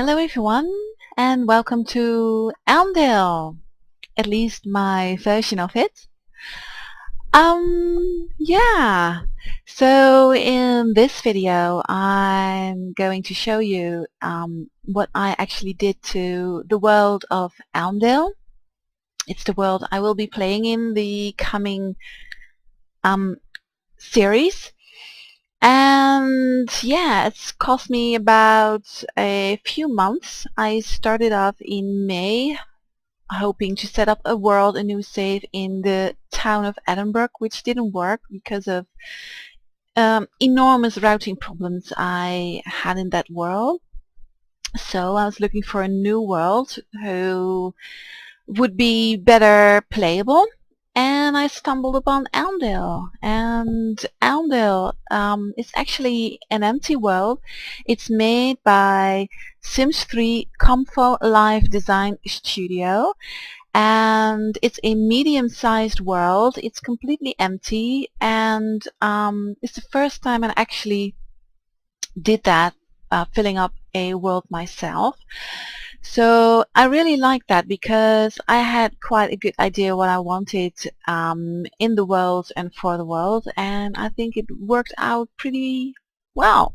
Hello everyone and welcome to Elmdale, at least my version of it. Yeah, so in this video I'm going to show you what I actually did to the world of Elmdale. It's the world I will be playing in the coming series. And yeah, it's cost me about a few months. I started off in May, hoping to set up a world, a new save in the town of Edinburgh, which didn't work because of enormous routing problems I had in that world. So I was looking for a new world who would be better playable, and I stumbled upon Elmdale. And Elmdale is actually an empty world. It's made by Sims 3 ComfoLife Design Studio, and it's a medium-sized world. It's completely empty, and it's the first time I actually did that, filling up a world myself. So I really like that because I had quite a good idea what I wanted in the world and for the world, and I think it worked out pretty well.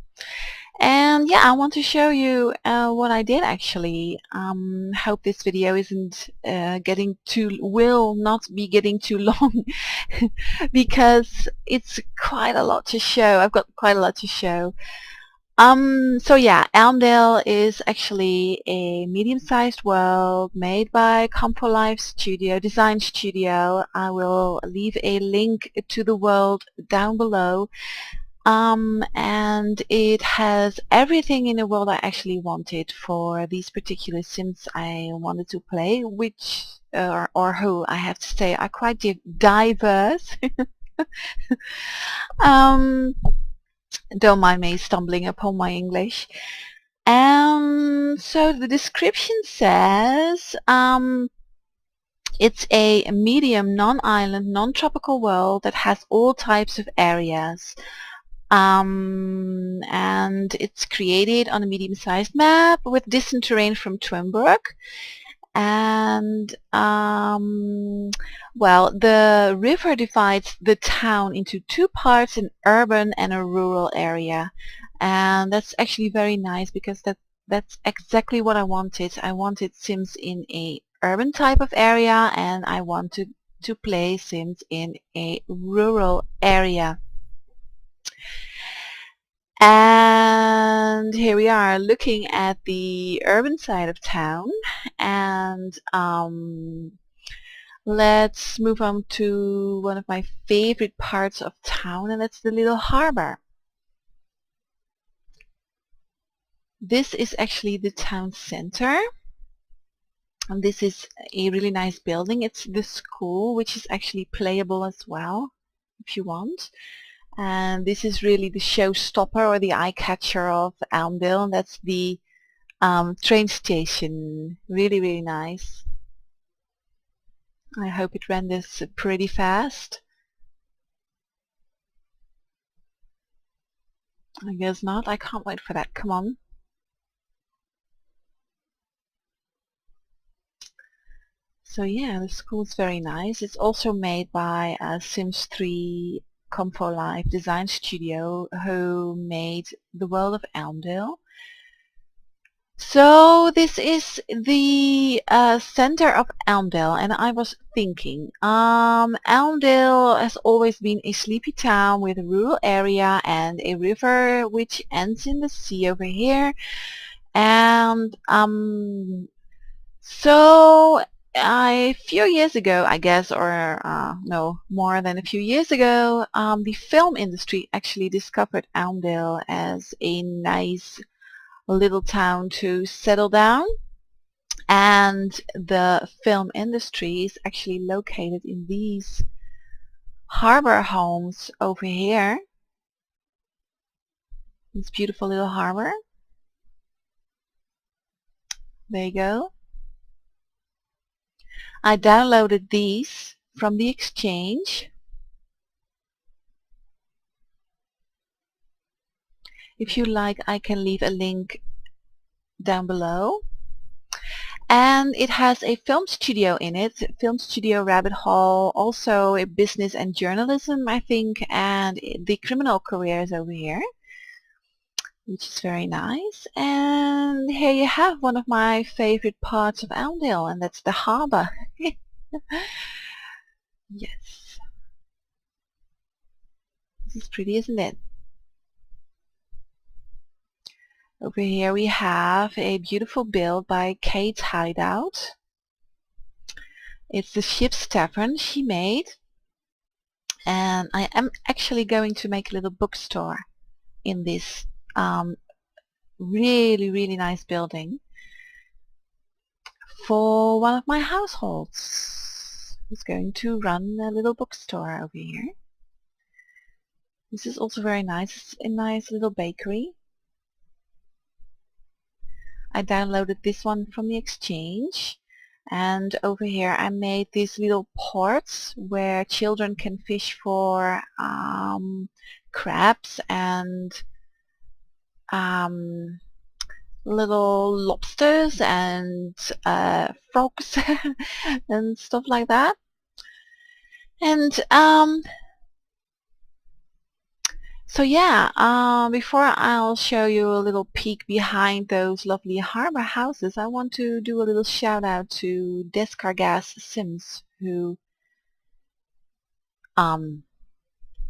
And yeah, I want to show you what I did actually. Hope this video isn't will not be getting too long because it's quite a lot to show. I've got quite a lot to show. So yeah, Elmdale is actually a medium-sized world made by ComfoLife Design Studio. I will leave a link to the world down below. And it has everything in the world I actually wanted for these particular Sims I wanted to play, which, or who I have to say are quite diverse. Don't mind me stumbling upon my English. So the description says it's a medium, non-island, non-tropical world that has all types of areas. And it's created on a medium-sized map with distant terrain from Twinburg. And well, the river divides the town into two parts, an urban and a rural area, and that's actually very nice because that's exactly what I wanted. I wanted Sims in a urban type of area, and I wanted to play Sims in a rural area. And here we are looking at the urban side of town, and let's move on to one of my favorite parts of town, and that's the little harbor. This is actually the town center, and this is a really nice building. It's the school, which is actually playable as well if you want. And this is really the showstopper or the eye-catcher of Elmdale, and that's the train station. Really, really nice. I hope it renders pretty fast. I guess not. I can't wait for that. Come on. So yeah, the school is very nice. It's also made by Sims 3 ComfoLife Design Studio, who made the world of Elmdale. So this is the center of Elmdale, and I was thinking, Elmdale has always been a sleepy town with a rural area and a river which ends in the sea over here. And so a few years ago, I guess, or no, more than a few years ago, the film industry actually discovered Elmdale as a nice little town to settle down, and the film industry is actually located in these harbor homes over here. This beautiful little harbor. There you go. I downloaded these from the exchange. If you like, I can leave a link down below. And it has a film studio in it, film studio rabbit hole, also a business and journalism, I think, and the criminal careers over here, which is very nice. And here you have one of my favorite parts of Elmdale, and that's the harbor. Yes. This is pretty, isn't it? Over here we have a beautiful build by Kate's Hideout. It's the ship's tavern she made. And I am actually going to make a little bookstore in this really nice building for one of my households who's going to run a little bookstore over here. This is also very nice. It's a nice little bakery. I downloaded this one from the exchange, and over here I made these little ports where children can fish for crabs and little lobsters and frogs and stuff like that. And so yeah, before I'll show you a little peek behind those lovely harbor houses, I want to do a little shout out to Descargassims, who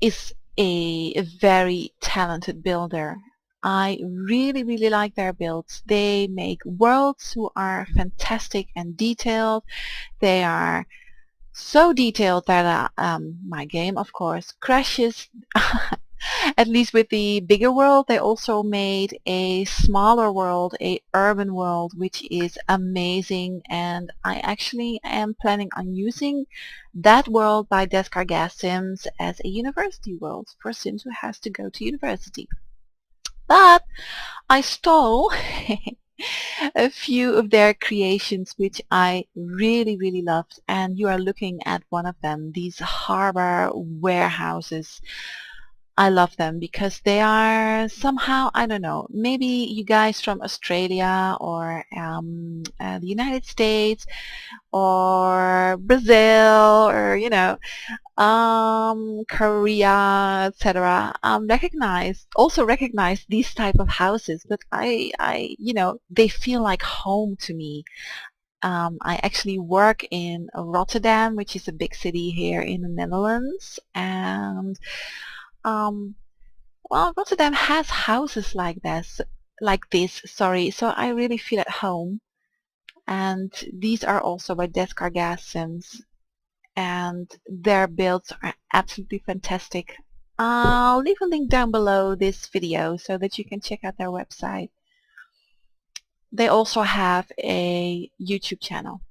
is a very talented builder. I really like their builds. They make worlds who are fantastic and detailed. They are so detailed that my game, of course, crashes. At least with the bigger world. They also made a smaller world, a urban world, which is amazing, and I actually am planning on using that world by Descargassims as a university world for Sims who has to go to university. But I stole a few of their creations which I really loved, and you are looking at one of them, these harbor warehouses. I love them because they are somehow, I don't know, maybe you guys from Australia or the United States or Brazil or, you know, Korea, etc. Also recognize these type of houses, but you know, they feel like home to me. I actually work in Rotterdam, which is a big city here in the Netherlands, and well, Rotterdam has houses like this, sorry, so I really feel at home. And these are also by Descargassims, and their builds are absolutely fantastic. I'll leave a link down below this video so that you can check out their website. They also have a YouTube channel.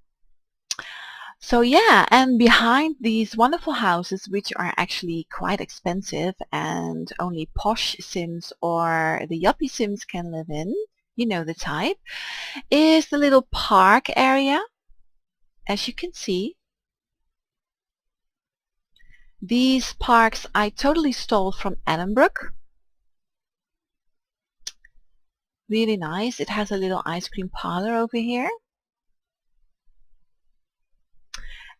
So yeah, and behind these wonderful houses, which are actually quite expensive and only posh Sims or the yuppie Sims can live in, you know the type, is the little park area. As you can see, these parks I totally stole from Edinburgh. Really nice. It has a little ice cream parlor over here.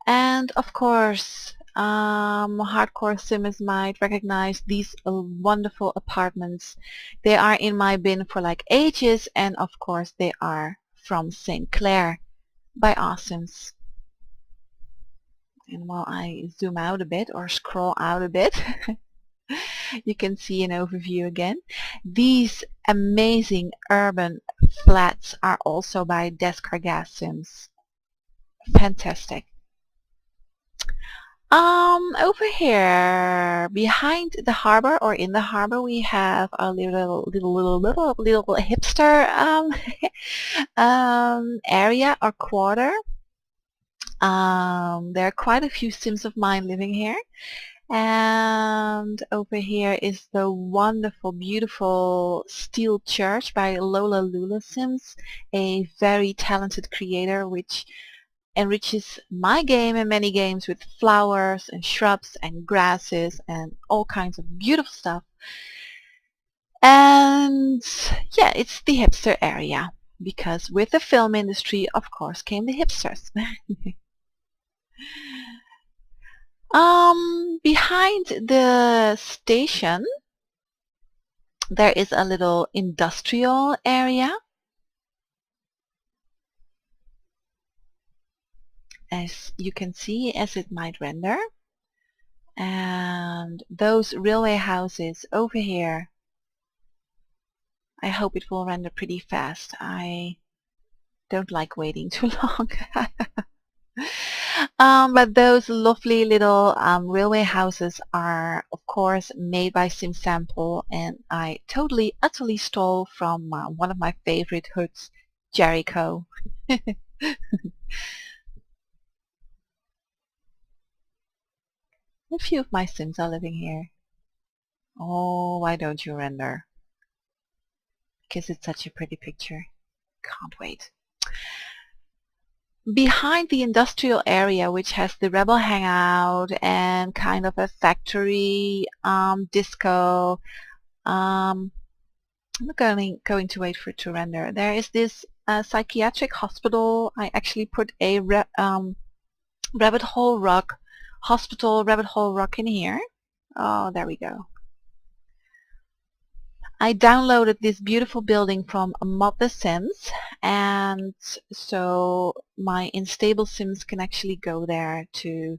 And of course, hardcore simmers might recognize these wonderful apartments. They are in my bin for like ages, and of course they are from St. Clair by Awesomes. And while I zoom out a bit or scroll out a bit, you can see an overview again. These amazing urban flats are also by Descargassims. Fantastic. Over here, behind the harbor or in the harbor, we have a little hipster area or quarter. There are quite a few Sims of mine living here. And over here is the wonderful, beautiful steel church by Lola Lula Sims, a very talented creator which enriches my game and many games with flowers and shrubs and grasses and all kinds of beautiful stuff. And yeah, it's the hipster area. because with the film industry, of course, came the hipsters. Behind the station, there is a little industrial area. As you can see, as it might render. And those railway houses over here, I hope it will render pretty fast. I don't like waiting too long. But those lovely little railway houses are, of course, made by SimSample, and I totally, utterly stole from one of my favorite hoods, Jericho. A few of my Sims are living here. Oh, why don't you render? Because it's such a pretty picture. Can't wait. Behind the industrial area, which has the Rebel Hangout and kind of a factory disco, I'm not going to wait for it to render. There is this psychiatric hospital. I actually put a rabbit hole rock in here. Oh, there we go. I downloaded this beautiful building from Mod the Sims, and so my unstable Sims can actually go there to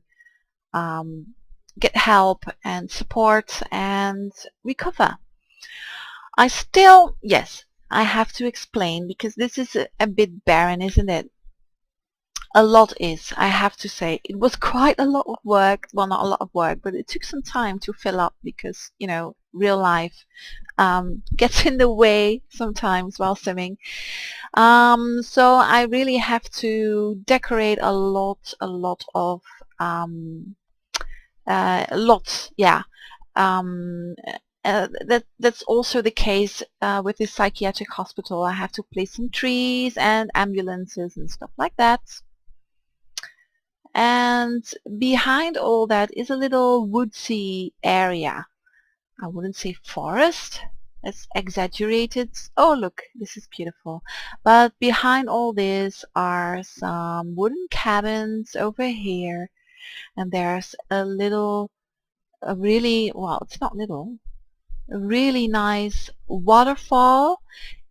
get help and support and recover. Yes, I have to explain because this is a bit barren, isn't it? A lot is, I have to say. It was quite a lot of work. Well, not a lot of work, but it took some time to fill up because, you know, real life gets in the way sometimes while simming. So I really have to decorate a lot of lots, yeah. That's also the case with the psychiatric hospital. I have to place some trees and ambulances and stuff like that. And behind all that is a little woodsy area. I wouldn't say forest. It's exaggerated. Oh, look, this is beautiful. But behind all this are some wooden cabins over here. And there's a really, well, it's not little, a really nice waterfall.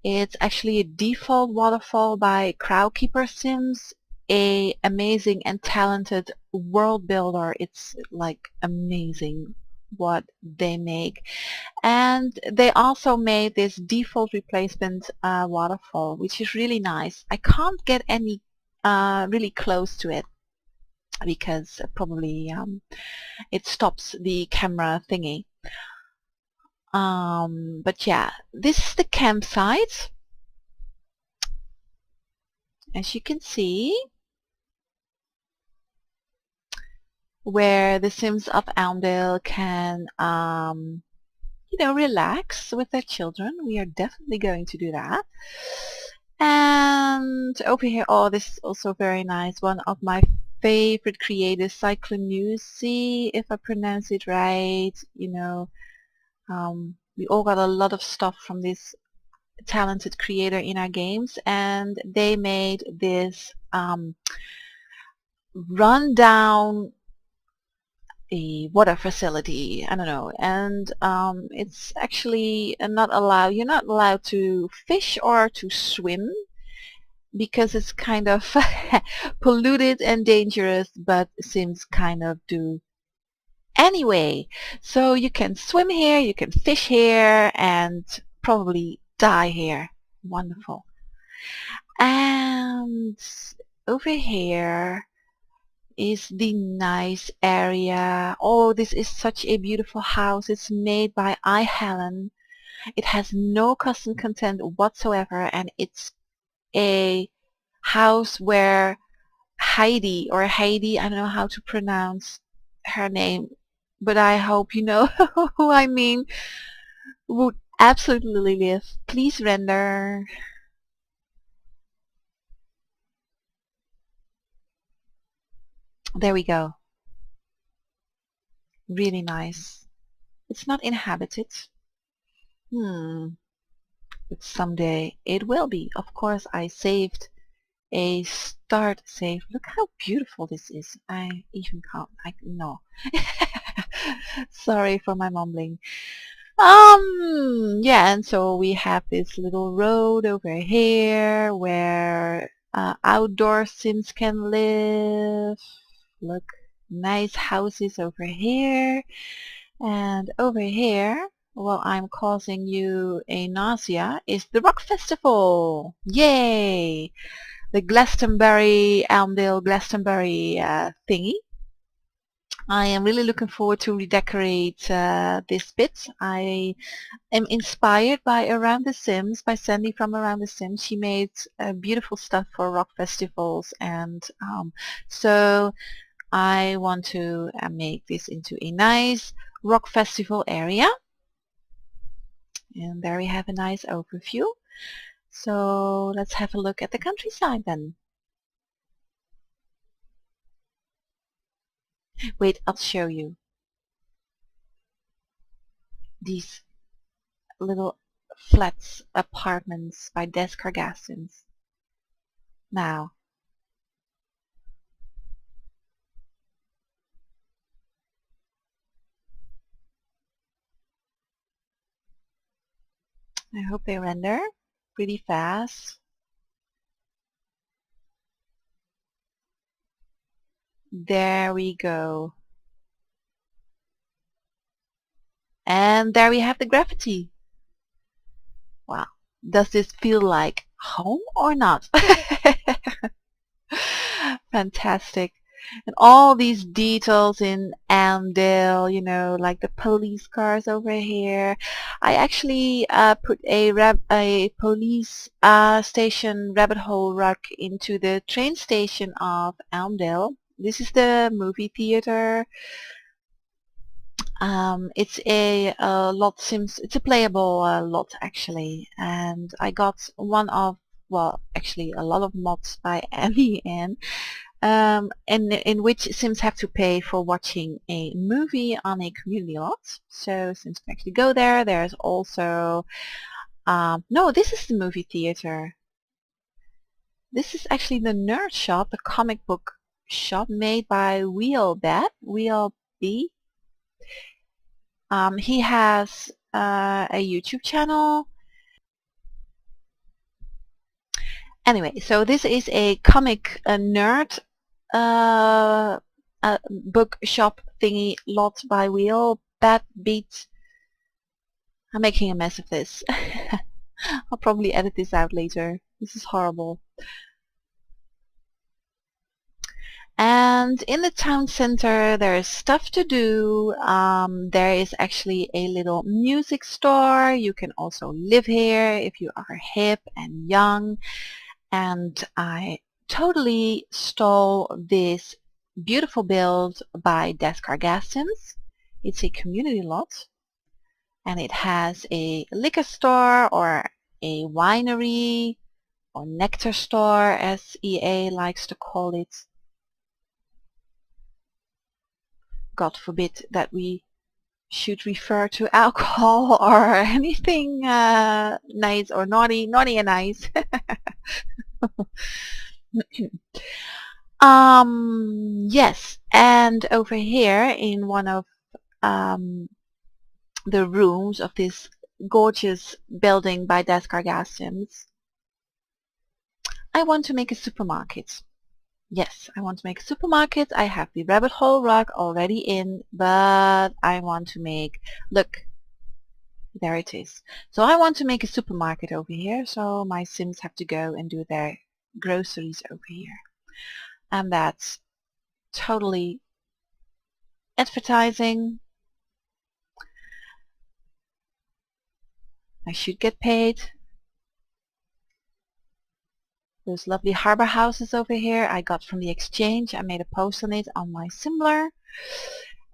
It's actually a default waterfall by Crowdkeeper Sims, a amazing and talented world builder. It's like amazing what they make. And they also made this default replacement waterfall, which is really nice. I can't get any really close to it because probably it stops the camera thingy. But yeah, this is the campsite. As you can see, where the Sims of Elmdale can, you know, relax with their children. We are definitely going to do that. And over here, oh, this is also very nice. One of my favorite creators, Cyclone News. See if I pronounce it right. You know, we all got a lot of stuff from this talented creator in our games, and they made this rundown a water facility. I don't know, and it's actually you're not allowed to fish or to swim because it's kind of polluted and dangerous, but Sims kind of do anyway. So you can swim here, you can fish here, and probably die here. Wonderful. And over here is the nice area. Oh, this is such a beautiful house. It's made by Helen. It has no custom content whatsoever, and it's a house where Heidi, I don't know how to pronounce her name, but I hope you know who I mean, would absolutely live. Please render. There we go. Really nice. It's not inhabited. but someday it will be. Of course, I saved a start save. Look how beautiful this is. I even can't. No. Sorry for my mumbling. Yeah, and so we have this little road over here where outdoor Sims can live. Look, nice houses over here. And over here, while I'm causing you a nausea, is the Rock Festival. Yay! The Glastonbury, Elmdale Glastonbury thingy. I am really looking forward to redecorate this bit. I am inspired by Around the Sims, by Sandy from Around the Sims. She made beautiful stuff for rock festivals, and so I want to make this into a nice rock festival area. And there we have a nice overview. So let's have a look at the countryside then. Wait, I'll show you. These little flats, apartments by Descargassims. Now, I hope they render pretty fast. There we go. And there we have the graffiti. Wow. Does this feel like home or not? Fantastic. And all these details in Elmdale, you know, like the police cars over here. I actually put a police station rabbit hole rug into the train station of Elmdale. This is the movie theater. It's a lot Sims. It's a playable lot actually, and I got one of, well, actually a lot of mods by Annie in which Sims have to pay for watching a movie on a community lot. So Sims can actually go there. There's also no, this is the movie theater. This is actually the nerd shop, the comic book shop made by Wheel B. He has a YouTube channel. Anyway, so this is a comic nerd book shop thingy lot by Wheel. Bad beat. I'm making a mess of this. I'll probably edit this out later. This is horrible. And in the town center there is stuff to do. There is actually a little music store. You can also live here if you are hip and young. And I totally stole this beautiful build by Descargassims. It's a community lot, and it has a liquor store or a winery or nectar store, as EA likes to call it. God forbid that we should refer to alcohol or anything nice or naughty and nice. Yes, and over here in one of the rooms of this gorgeous building by Descargassims, I want to make a supermarket. Yes, I want to make a supermarket. I have the rabbit hole rug already in, but I want to make, look, there it is. So I want to make a supermarket over here, so my Sims have to go and do their groceries over here. And that's totally advertising. I should get paid. Those lovely harbor houses over here I got from the exchange. I made a post on it on my Simler.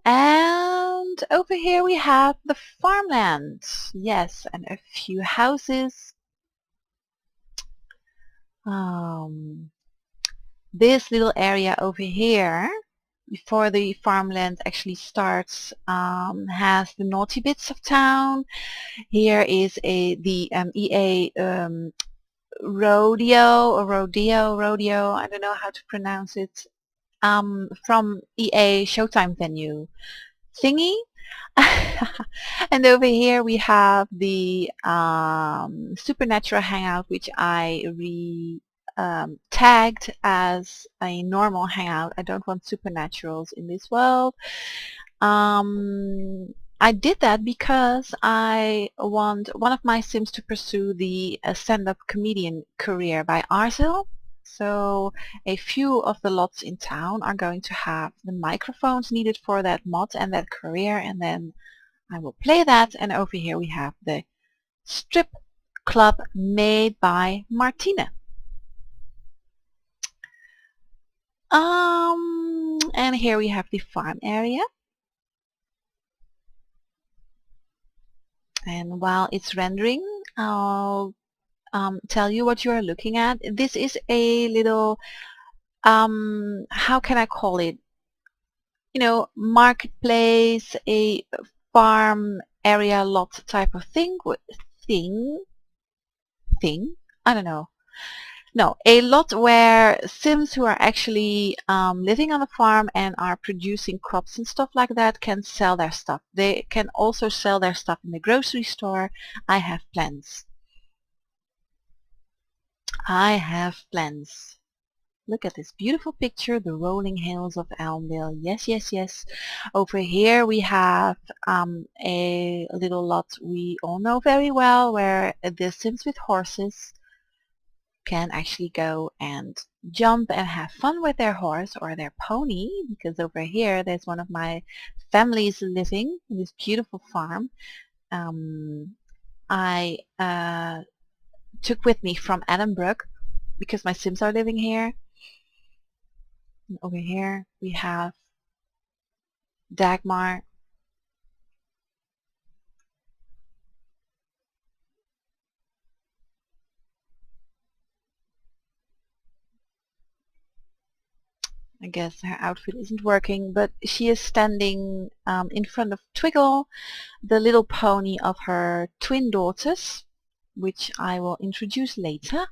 And over here we have the farmland. Yes, and a few houses. This little area over here, before the farmland actually starts, has the naughty bits of town. Here is the EA rodeo, I don't know how to pronounce it, from EA Showtime venue thingy. And over here we have the Supernatural Hangout, which I tagged as a normal hangout. I don't want supernaturals in this world. I did that because I want one of my Sims to pursue the stand-up comedian career by Arzel. So a few of the lots in town are going to have the microphones needed for that mod and that career, and then I will play that. And over here we have the strip club made by Martine. And here we have the farm area. And while it's rendering, I'll tell you what you are looking at. This is a little, how can I call it? You know, marketplace, a farm area lot type of thing. I don't know. No, a lot where Sims who are actually living on a farm and are producing crops and stuff like that can sell their stuff. They can also sell their stuff in the grocery store. I have plans. I have plans. Look at this beautiful picture, the rolling hills of Elmdale. Yes, yes, yes. Over here we have a little lot we all know very well, where the Sims with horses can actually go and jump and have fun with their horse or their pony, because over here there's one of my families living in this beautiful farm. I took with me from Edinburgh because my Sims are living here. And over here we have Dagmar. I guess her outfit isn't working, but she is standing in front of Twiggle, the little pony of her twin daughters, which I will introduce later.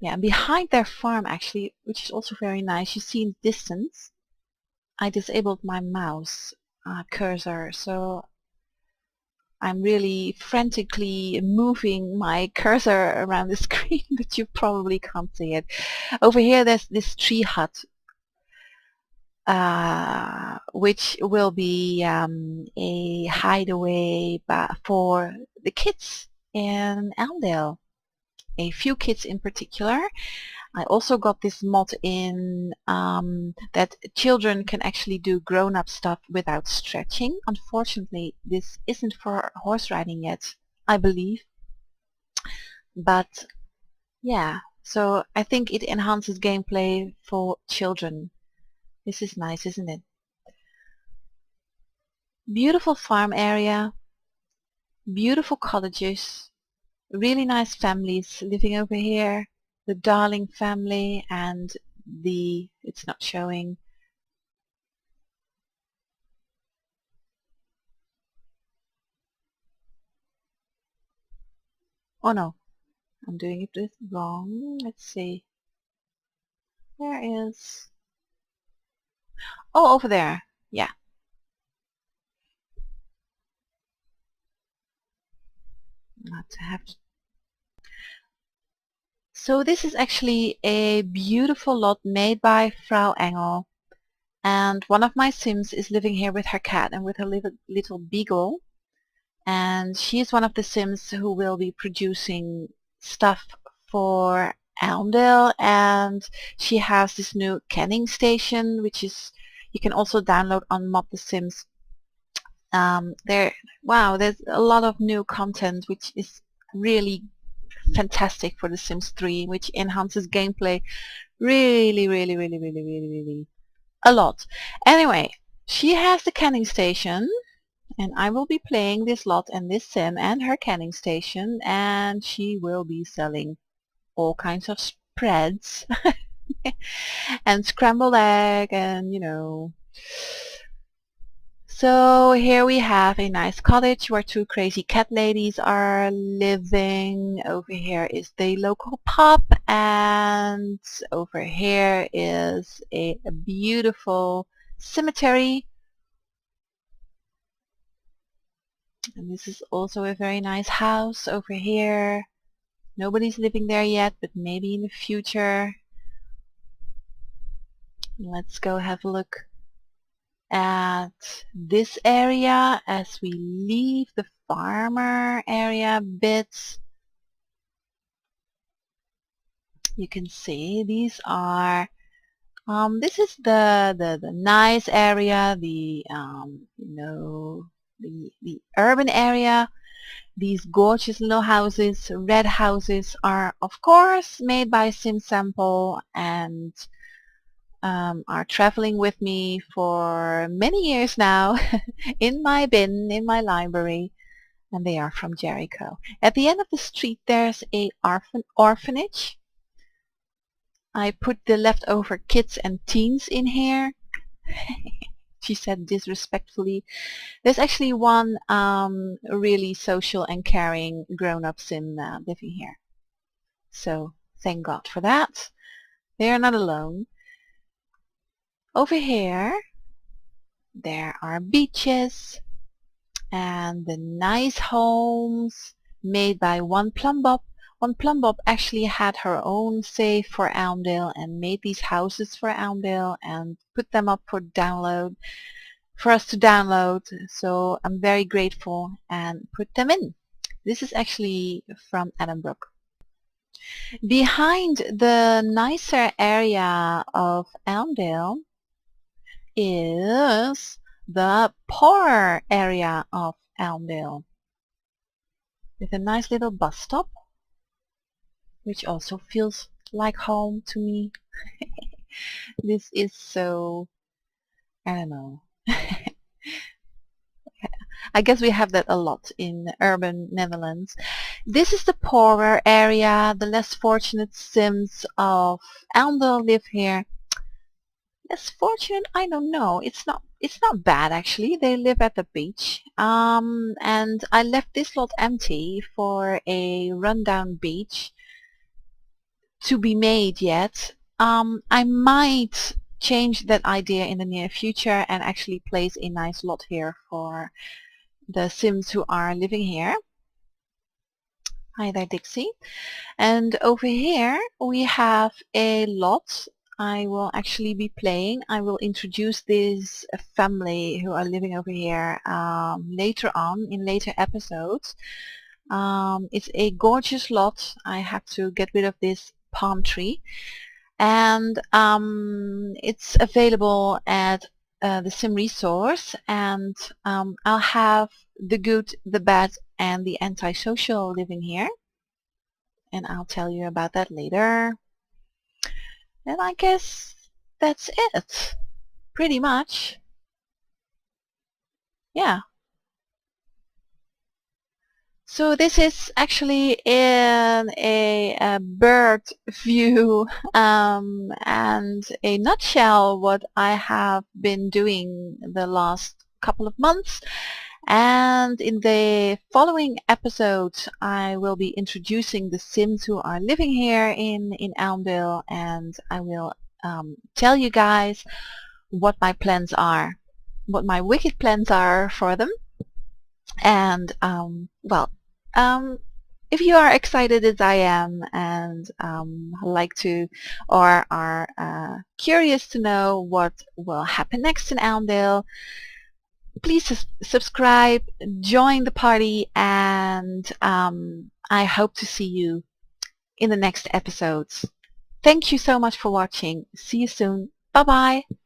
Yeah, and behind their farm actually, which is also very nice, you see in the distance, I disabled my mouse cursor, so I'm really frantically moving my cursor around the screen, but you probably can't see it. Over here there's this tree hut, which will be a hideaway for the kids in Elmdale. A few kids in particular. I also got this mod in that children can actually do grown-up stuff without stretching. Unfortunately, this isn't for horse riding yet, I believe. But yeah, so I think it enhances gameplay for children. This is nice, isn't it? Beautiful farm area, beautiful cottages, really nice families living over here. The Darling family and it's not showing. Oh no, I'm doing it wrong. Let's see. Where is... Oh, over there. Yeah. Not to have to... So this is actually a beautiful lot made by Frau Engel. And one of my Sims is living here with her cat and with her little beagle. And she is one of the Sims who will be producing stuff for Elmdale, and she has this new canning station, which is you can also download on Mod the Sims. Wow, there's a lot of new content, which is really fantastic for The Sims 3, which enhances gameplay really, really, really, really, really, really a lot. Anyway, she has the canning station, and I will be playing this lot and this Sim and her canning station, and she will be selling all kinds of spreads and scrambled egg and, you know. So here we have a nice cottage where two crazy cat ladies are living. Over here is the local pub, and over here is a beautiful cemetery. And this is also a very nice house over here. Nobody's living there yet, but maybe in the future. Let's go have a look at this area as we leave the farmer area bits. You can see these are this is the nice area, the you know, the urban area. These gorgeous little houses, red houses, are of course made by SimSample and are traveling with me for many years now in my bin, in my library, and they are from Jericho. At the end of the street there's a orphanage. I put the leftover kids and teens in here. She said disrespectfully. There's actually one really social and caring grown-up sim living here. So thank God for that. They are not alone. Over here there are beaches and the nice homes made by One Plum Bob. One Plum Bob actually had her own save for Elmdale and made these houses for Elmdale and put them up for download, for us to download. So I'm very grateful and put them in. This is actually from Addenbrooke. Behind the nicer area of Elmdale is the poorer area of Elmdale with a nice little bus stop, which also feels like home to me. This is so, I don't know. I guess we have that a lot in urban Netherlands. This is the poorer area. The less fortunate Sims of Elmdale live here. Less fortunate? I don't know. It's not bad actually. They live at the beach. And I left this lot empty for a rundown beach to be made yet. I might change that idea in the near future and actually place a nice lot here for the Sims who are living here. Hi there, Dixie. And over here we have a lot I will actually be playing. I will introduce this family who are living over here later on in later episodes. It's a gorgeous lot. I have to get rid of this palm tree, and it's available at the Sim resource, and I'll have the good, the bad, and the antisocial living here, and I'll tell you about that later. And I guess that's it, pretty much. Yeah. So this is actually in a bird view and a nutshell what I have been doing the last couple of months. And in the following episodes I will be introducing the Sims who are living here in Elmdale, and I will tell you guys what my plans are, what my wicked plans are for them. And well, if you are excited as I am and like to or are curious to know what will happen next in Elmdale, please subscribe, join the party, and I hope to see you in the next episodes. Thank you so much for watching. See you soon. Bye bye.